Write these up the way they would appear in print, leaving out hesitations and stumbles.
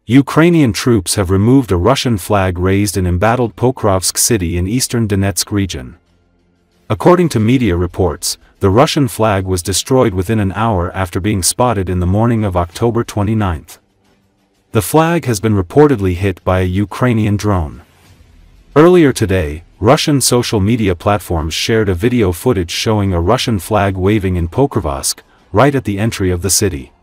Ukrainian troops have removed a Russian flag raised in embattled Pokrovsk city in eastern Donetsk region. According to media reports, the Russian flag was destroyed within an hour after being spotted in the morning of October 29. The flag has been reportedly hit by a Ukrainian drone. Earlier today, Russian social media platforms shared a video footage showing a Russian flag waving in Pokrovsk, right at the entry of the city.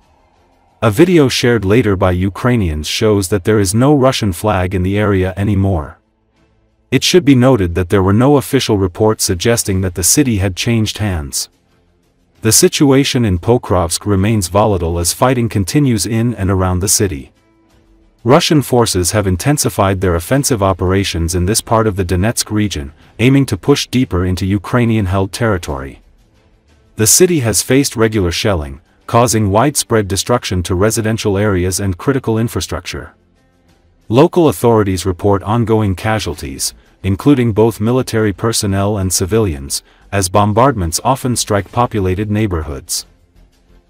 A video shared later by Ukrainians shows that there is no Russian flag in the area anymore. It should be noted that there were no official reports suggesting that the city had changed hands. The situation in Pokrovsk remains volatile as fighting continues in and around the city. Russian forces have intensified their offensive operations in this part of the Donetsk region, aiming to push deeper into Ukrainian-held territory. The city has faced regular shelling, causing widespread destruction to residential areas and critical infrastructure. Local authorities report ongoing casualties, including both military personnel and civilians, as bombardments often strike populated neighborhoods.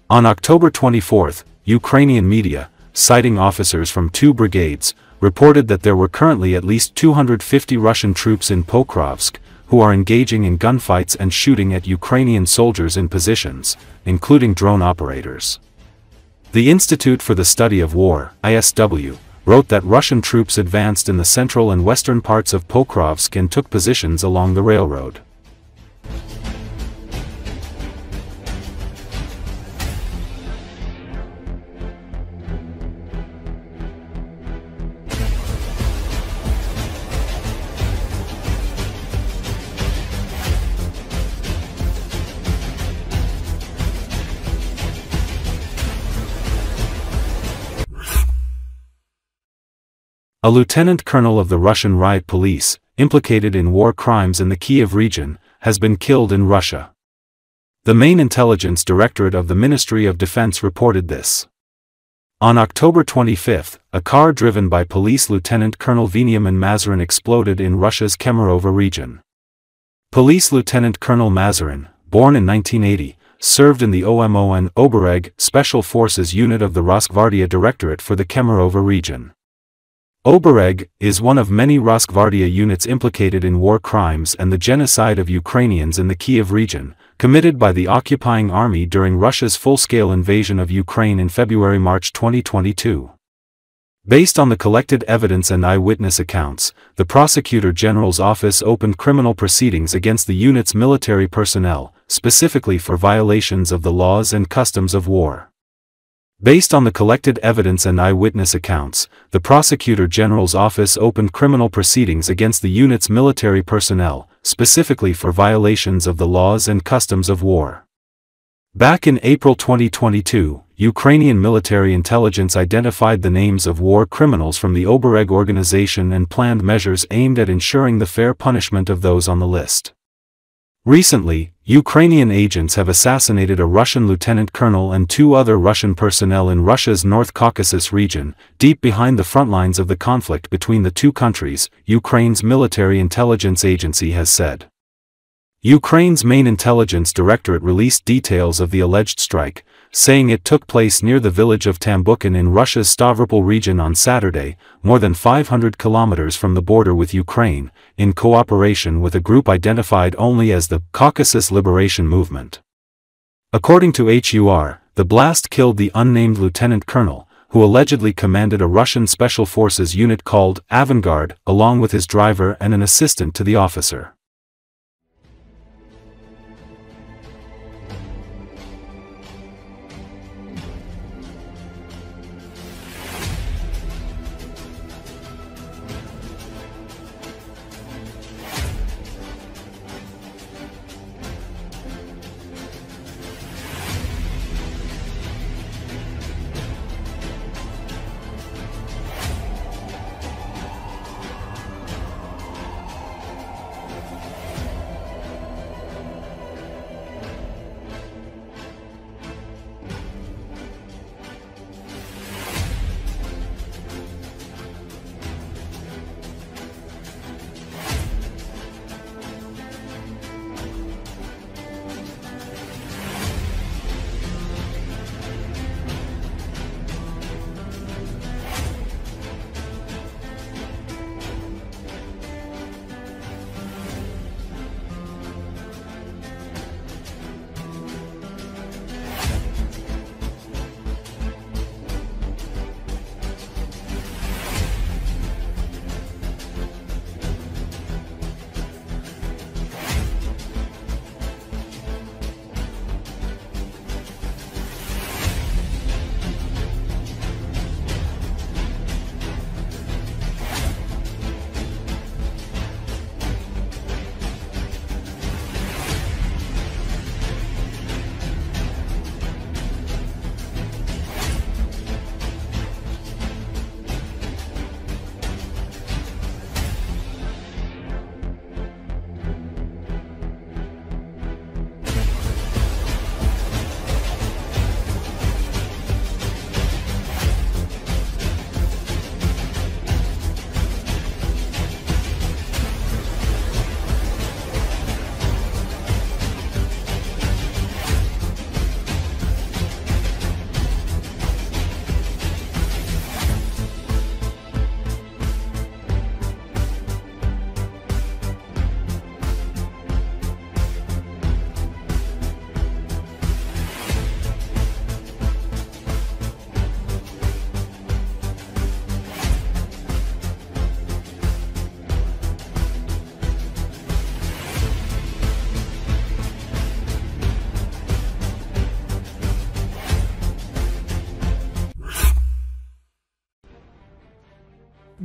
On October 24, Ukrainian media, citing officers from 2 brigades, reported that there were currently at least 250 Russian troops in Pokrovsk, who are engaging in gunfights and shooting at Ukrainian soldiers in positions, including drone operators. The Institute for the Study of War, ISW, wrote that Russian troops advanced in the central and western parts of Pokrovsk and took positions along the railroad. A lieutenant colonel of the Russian riot police, implicated in war crimes in the Kiev region, has been killed in Russia. The main intelligence directorate of the Ministry of Defense reported this. On October 25, a car driven by Police Lieutenant Colonel Veniamin Mazurin exploded in Russia's Kemerovo region. Police Lieutenant Colonel Mazurin, born in 1980, served in the OMO and Obereg Special Forces unit of the Rosgvardia Directorate for the Kemerovo region. Obereg is one of many Rosgvardia units implicated in war crimes and the genocide of Ukrainians in the Kiev region, committed by the occupying army during Russia's full-scale invasion of Ukraine in February-March 2022. Based on the collected evidence and eyewitness accounts, the Prosecutor General's office opened criminal proceedings against the unit's military personnel, specifically for violations of the laws and customs of war. Based on the collected evidence and eyewitness accounts, the Prosecutor General's office opened criminal proceedings against the unit's military personnel, specifically for violations of the laws and customs of war. Back in April 2022, Ukrainian military intelligence identified the names of war criminals from the Obereg organization and planned measures aimed at ensuring the fair punishment of those on the list. Recently, Ukrainian agents have assassinated a Russian lieutenant colonel and 2 other Russian personnel in Russia's North Caucasus region, deep behind the front lines of the conflict between the 2 countries, Ukraine's military intelligence agency has said. Ukraine's main intelligence directorate released details of the alleged strike, saying it took place near the village of Tambukin in Russia's Stavropol region on Saturday, more than 500 kilometers from the border with Ukraine, in cooperation with a group identified only as the Caucasus Liberation Movement. According to HUR, the blast killed the unnamed lieutenant colonel, who allegedly commanded a Russian Special Forces unit called Avangard, along with his driver and an assistant to the officer.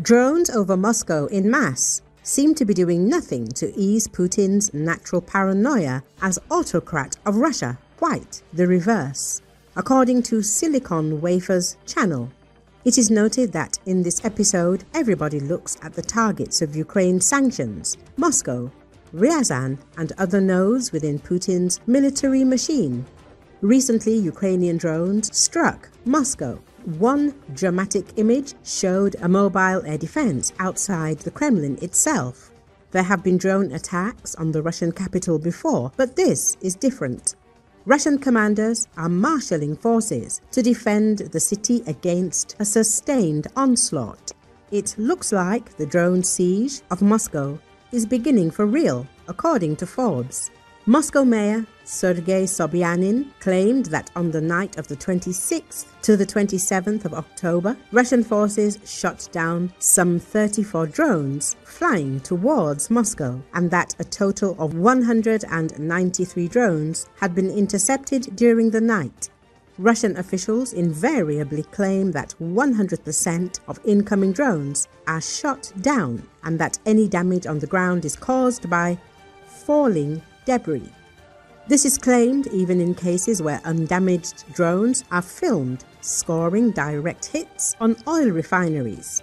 Drones over Moscow en masse seem to be doing nothing to ease Putin's natural paranoia as autocrat of Russia, quite the reverse, according to Silicon Wafer's channel. It is noted that in this episode, everybody looks at the targets of Ukraine's sanctions, Moscow, Ryazan, and other nodes within Putin's military machine. Recently, Ukrainian drones struck Moscow. One dramatic image showed a mobile air defense outside the Kremlin itself. There have been drone attacks on the Russian capital before, but this is different. Russian commanders are marshalling forces to defend the city against a sustained onslaught. It looks like the drone siege of Moscow is beginning for real, according to Forbes. Moscow Mayor Sergei Sobyanin claimed that on the night of the 26th to the 27th of October, Russian forces shot down some 34 drones flying towards Moscow, and that a total of 193 drones had been intercepted during the night. Russian officials invariably claim that 100% of incoming drones are shot down and that any damage on the ground is caused by falling debris. This is claimed even in cases where undamaged drones are filmed scoring direct hits on oil refineries.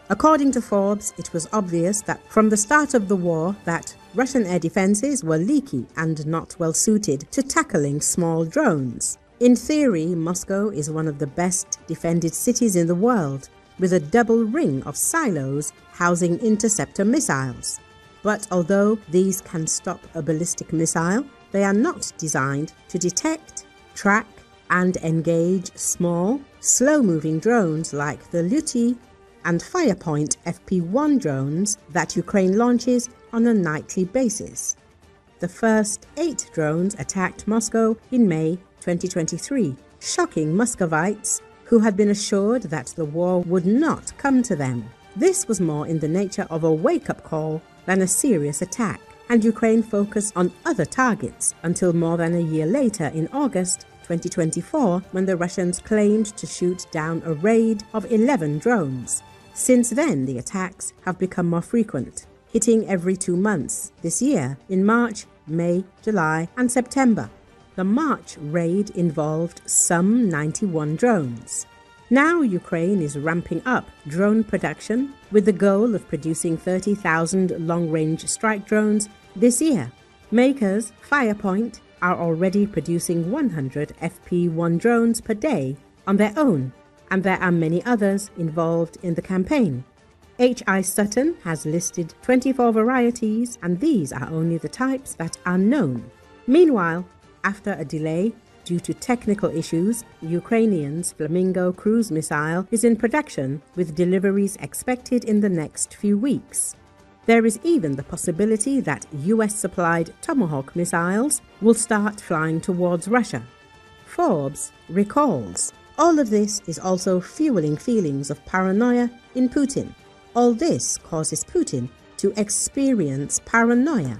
According to Forbes, it was obvious that from the start of the war that Russian air defenses were leaky and not well suited to tackling small drones. In theory, Moscow is one of the best defended cities in the world, with a double ring of silos housing interceptor missiles. But although these can stop a ballistic missile, they are not designed to detect, track, and engage small, slow-moving drones like the Luty and Firepoint FP1 drones that Ukraine launches on a nightly basis. The first 8 drones attacked Moscow in May 2023, shocking Muscovites who had been assured that the war would not come to them. This was more in the nature of a wake-up call than a serious attack, and Ukraine focused on other targets until more than a year later in August 2024, when the Russians claimed to shoot down a raid of 11 drones. Since then, the attacks have become more frequent, hitting every 2 months this year in March, May, July, and September. The March raid involved some 91 drones. Now Ukraine is ramping up drone production with the goal of producing 30,000 long-range strike drones this year. Makers Firepoint are already producing 100 FP1 drones per day on their own, and there are many others involved in the campaign. H.I. Sutton has listed 24 varieties, and these are only the types that are known. Meanwhile, after a delay due to technical issues, Ukrainian's Flamingo cruise missile is in production, with deliveries expected in the next few weeks. There is even the possibility that US-supplied Tomahawk missiles will start flying towards Russia. Forbes recalls, all of this is also fueling feelings of paranoia in Putin. All this causes Putin to experience paranoia.